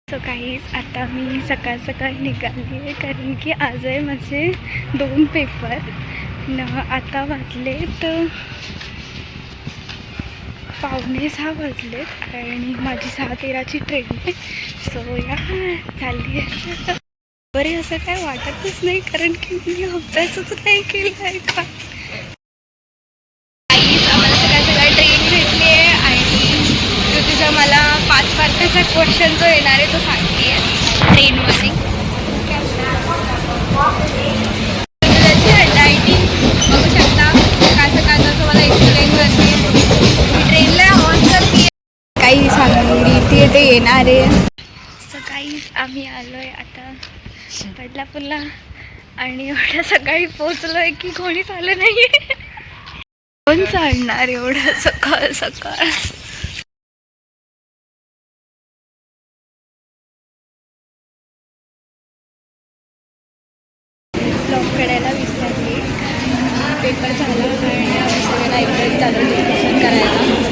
So काहीच आता मी सकाळ सकाळ निघाली आहे कारण की आज आहे माझे 2 पेपर आता वाजलेत 5:45 वाजलेत आणि माझी 6:13ची ट्रेन आहे. सो या चालली आहे. बरे असं काय वाटतच नाही कारण की मी अभ्यासच नाही केला आहे का. आम्हाला सकाळ सकाळ ट्रेन भेटली आहे आणि तुझा मला 5 मार्काचा क्वेश्चन जो येणार आहे तो सांगते आहे ट्रेनमध्ये. त्याची हँडरायटिंग बघू शकता. सकाळ सकाळचं मला एक्सप्लेन करते मी ट्रेनला ऑन करते काही सांगते ते येणार आहे. सकाळीच आम्ही आलो आहे आता बदलापूरला आणि एवढ्या सकाळी पोचलो आहे की कोणीच आलं नाही आहे. कोण चालणार एवढं सकाळ सकाळ. ब्लॉग काढायला विसरली. पेपर झाला आणि आम्ही सगळे लायब्ररीत आलो डिस्कशन करायला.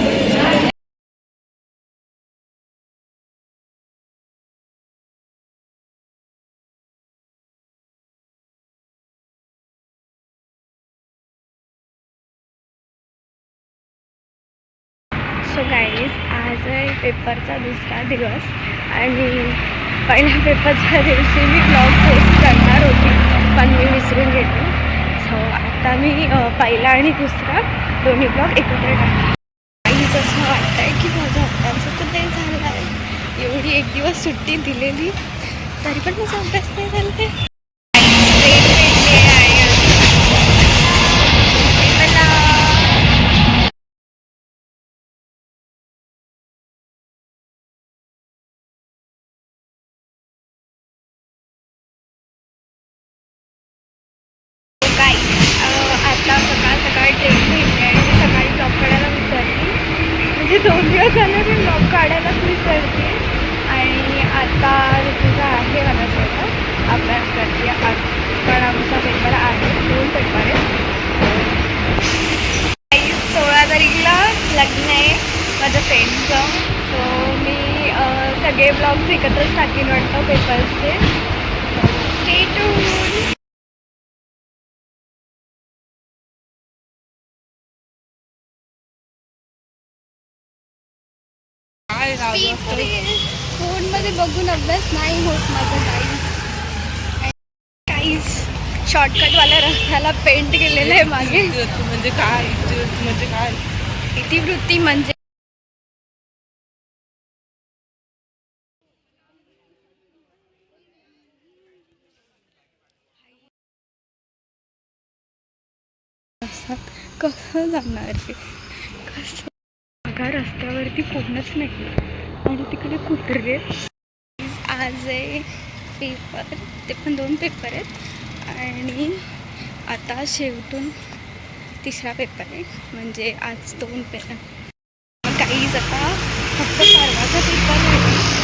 सो गाईज आज आहे पेपरचा दुसरा दिवस आणि पहिल्या पेपरच्या दिवशी मी ब्लॉग पोस्ट करणार होती पण मी विसरून गेले. सो आता मी पहिला आणि दुसरा दोन्ही ब्लॉग एकत्र टाकते. काहीच असं वाटतं आहे की माझा अभ्यासच नाही झाला आहे. एवढी एक दिवस सुट्टी दिलेली तरी पण माझा अभ्यास नाही झाला आहे. आता सकाळ सकाळी ट्रेन भेटली आणि मी सकाळी ब्लॉग काढायला विसरली. म्हणजे 2 दिवस झाले मी ब्लॉग काढायलाच विसरते आणि आता ऋतूचा आहे मला सोबत अभ्यास करते. आज पण आमचा पेपर आहे 2 पेपर आहेत. 16 तारीखला लग्न आहे माझ्या फ्रेंडचं. सो मी सगळे ब्लॉग्स एकत्रच टाकीन वाटतं पेपर्सचे. Stay tuned. फोनमध्ये बघून अभ्यास नाही होत माझा. काहीच शॉर्टकटवाल्या रस्त्याला पेंट केलेलं आहे मागे. म्हणजे काय म्हणजे काय इतिवृत्ती म्हणजे कसं जाणार ते कसं बघा रस्त्यावरती कोणच नाही आणि तिकडे कुत्रे. आज आहे पेपर ते पण 2 पेपर आहेत आणि आता शेवटून तिसरा पेपर आहे म्हणजे आज 2 पेपर. काहीच आता फक्त परवाचा पेपर आहे.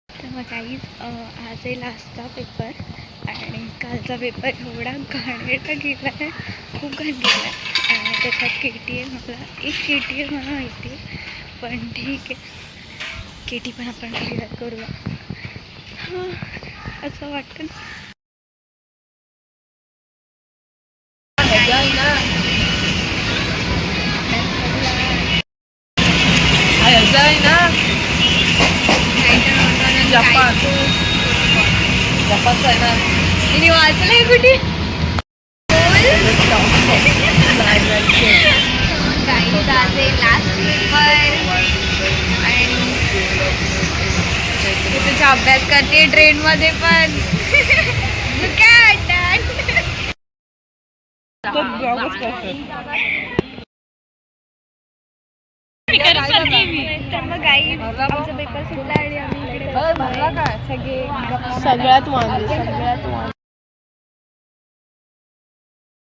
तर काहीच आज आहे लास्टचा पेपर आणि कालचा पेपर एवढा घाणेरडा गेला आहे खूप घाण गेला आहे आणि त्याच्यात केटी आहे. मला एक केटी आहे मला माहिती आहे पण ठीक आहे केटी पण आपण क्लिअर करूया. हां असं वाटतं ना. जपान जपानचं आहे ना. तिने वाचलंय कुठे लास्ट पेपर आणि तुझा अभ्यास करते ट्रेनमध्ये पण काय आमचा पेपर सुटला आणि आम्ही इकडे सगळे सगळ्यात